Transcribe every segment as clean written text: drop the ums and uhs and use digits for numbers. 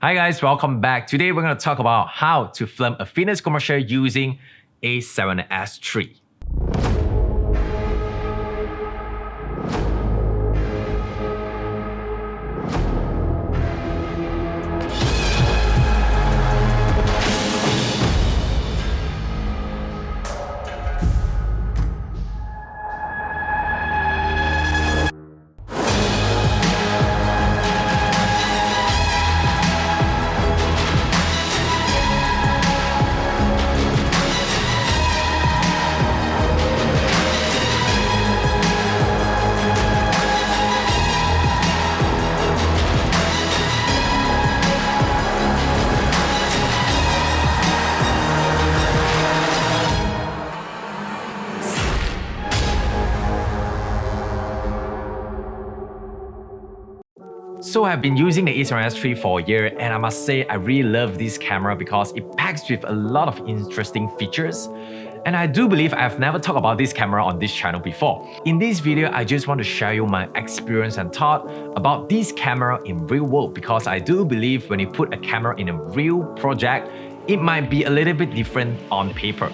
Hi guys, welcome back. Today we're going to talk about how to film a fitness commercial using A7S3. So I've been using the A7S3 for a year, and I must say I really love this camera because it packs with a lot of interesting features. And I do believe I've never talked about this camera on this channel before. In this video, I just want to share you my experience and thought about this camera in real world, because I do believe when you put a camera in a real project, it might be a little bit different on paper.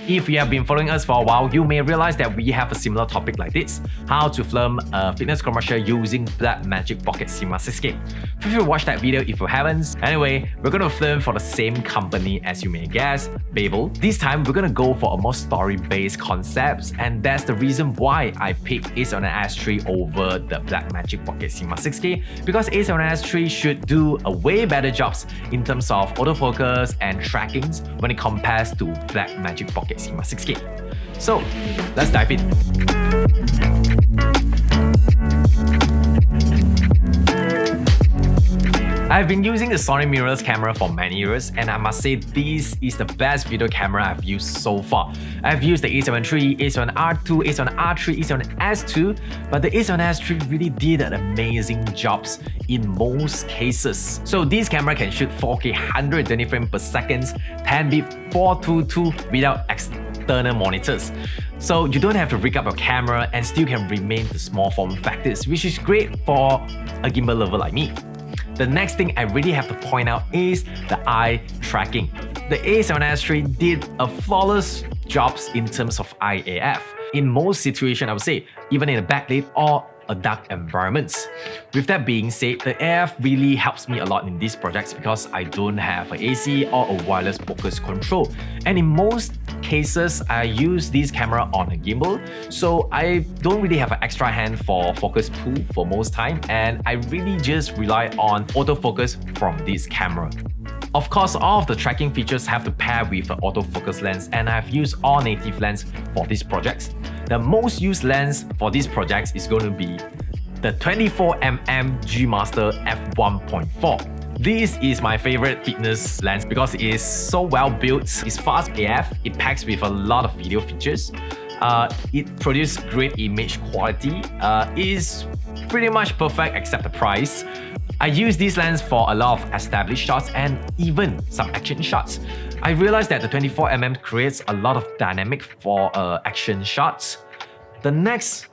If you have been following us for a while, you may realize that we have a similar topic like this: how to film a fitness commercial using Blackmagic Pocket Cinema 6K. Feel free to watch that video if you haven't. Anyway, we're going to film for the same company as you may guess, Babel. This time, we're going to go for a more story-based concepts, and that's the reason why I picked A7S3 over the Blackmagic Pocket Cinema 6K, because A7S3 should do a way better jobs in terms of autofocus and trackings when it compares to Blackmagic Pocket Cinema 6K. So let's dive in. I've been using the Sony mirrorless camera for many years, and I must say this is the best video camera I've used so far. I've used the A7 III, A7R2, A7R3, A7S2, but the A7S3 really did an amazing jobs in most cases. So this camera can shoot 4K 120 frames per second, 10-bit 422 without external monitors. So you don't have to rig up your camera and still can remain the small form factors, which is great for a gimbal lover like me. The next thing I really have to point out is the eye tracking. The A7S3 did a flawless job in terms of eye AF. In most situations, I would say, even in a backlit or a dark environments. With that being said, the AF really helps me a lot in these projects because I don't have an AC or a wireless focus control. And in most cases, I use this camera on a gimbal, so I don't really have an extra hand for focus pull for most time, and I really just rely on autofocus from this camera. Of course, all of the tracking features have to pair with the autofocus lens, and I've used all native lens for these projects. The most used lens for these projects is going to be the 24mm G Master f1.4. This is my favorite fitness lens because it is so well built, it's fast AF, it packs with a lot of video features, it produces great image quality, it is pretty much perfect except the price. I use this lens for a lot of established shots and even some action shots. I realized that the 24mm creates a lot of dynamic for action shots. The next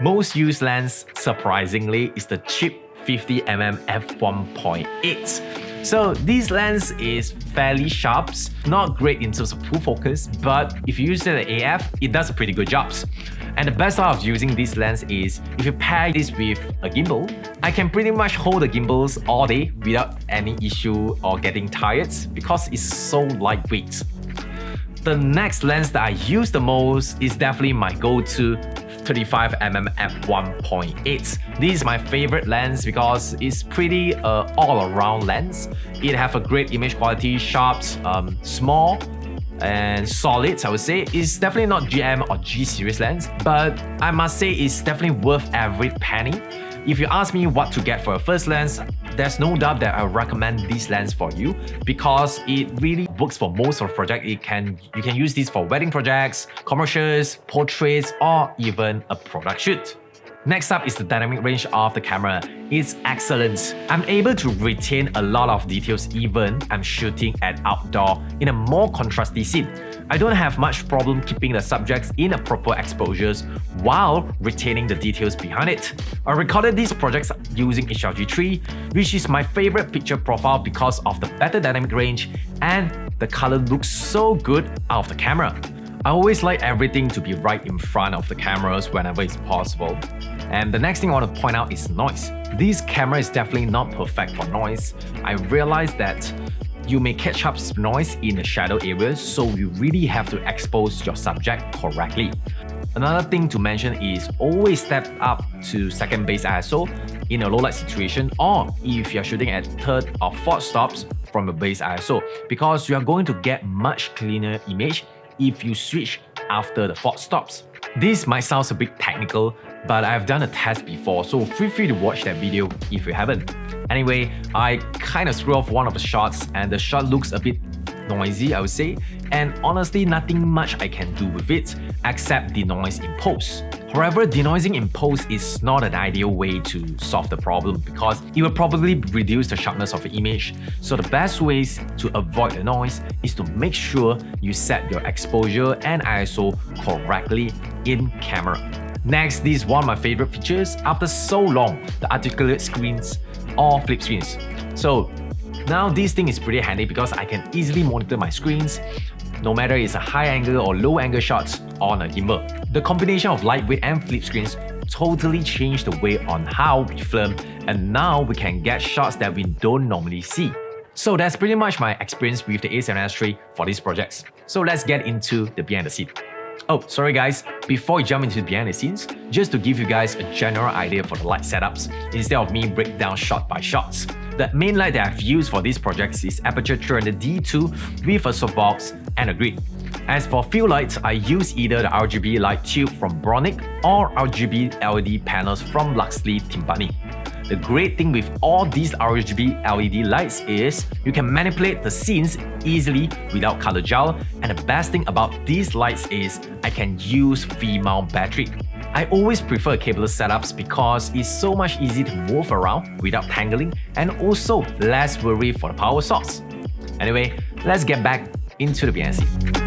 most used lens, surprisingly, is the cheap 50mm f1.8. So this lens is fairly sharp, not great in terms of full focus, but if you use it at AF, it does a pretty good job. And the best part of using this lens is, if you pair this with a gimbal, I can pretty much hold the gimbals all day without any issue or getting tired because it's so lightweight. The next lens that I use the most is definitely my go-to 35mm f1.8. This is my favorite lens because it's pretty all-around lens. It has a great image quality, sharp, small, and solid, I would say. It's definitely not GM or G series lens, but I must say it's definitely worth every penny. If you ask me what to get for a first lens, there's no doubt that I recommend this lens for you because it really works for most of the projects. You can use this for wedding projects, commercials, portraits, or even a product shoot. Next up is the dynamic range of the camera. It's excellent. I'm able to retain a lot of details even I'm shooting at outdoor in a more contrasty scene. I don't have much problem keeping the subjects in a proper exposures while retaining the details behind it. I recorded these projects using HLG3, which is my favorite picture profile because of the better dynamic range and the color looks so good out of the camera. I always like everything to be right in front of the cameras whenever it's possible. And the next thing I want to point out is noise. This camera is definitely not perfect for noise. I realized that you may catch up noise in the shadow areas, so you really have to expose your subject correctly. Another thing to mention is always step up to second base ISO in a low light situation, or if you're shooting at third or fourth stops from a base ISO, because you are going to get much cleaner image if you switch after the fourth stops. This might sound a bit technical, but I've done a test before, so feel free to watch that video if you haven't. Anyway, I kind of screw off one of the shots and the shot looks a bit noisy, I would say, and honestly nothing much I can do with it except denoise in post. However, denoising in post is not an ideal way to solve the problem because it will probably reduce the sharpness of the image. So the best ways to avoid the noise is to make sure you set your exposure and ISO correctly in camera. Next, this is one of my favorite features after so long, the articulate screens or flip screens. So now this thing is pretty handy because I can easily monitor my screens no matter it's a high angle or low angle shots on a gimbal. The combination of lightweight and flip screens totally changed the way on how we film, and now we can get shots that we don't normally see. So that's pretty much my experience with the A7S III for these projects. So let's get into the behind the scenes. Oh, sorry guys, before we jump into the behind the scenes, just to give you guys a general idea for the light setups, instead of me break down shot by shots. The main light that I've used for these projects is Aperture 300D2 with a softbox and a grid. As for field lights, I use either the RGB light tube from Bronic or RGB LED panels from Luxley Timpani. The great thing with all these RGB LED lights is you can manipulate the scenes easily without color gel, and the best thing about these lights is I can use V-mount battery. I always prefer cableless setups because it's so much easy to move around without tangling and also less worry for the power source. Anyway, let's get back into the behind the scenes.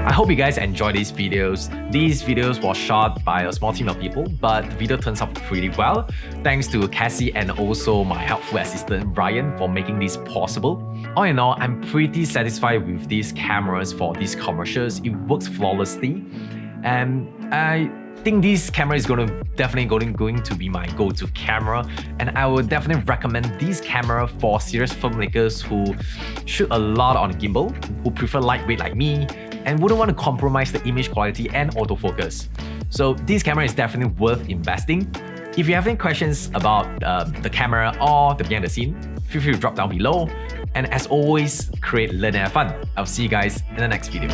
I hope you guys enjoy these videos. These videos were shot by a small team of people, but the video turns out pretty well. Thanks to Cassie and also my helpful assistant Brian for making this possible. All in all, I'm pretty satisfied with these cameras for these commercials. It works flawlessly, and I think this camera is definitely going to be my go-to camera, and I would definitely recommend this camera for serious filmmakers who shoot a lot on gimbal, who prefer lightweight like me, and wouldn't want to compromise the image quality and autofocus. So this camera is definitely worth investing. If you have any questions about the camera or the behind the scene, feel free to drop down below. And as always, create, learn, and have fun. I'll see you guys in the next video.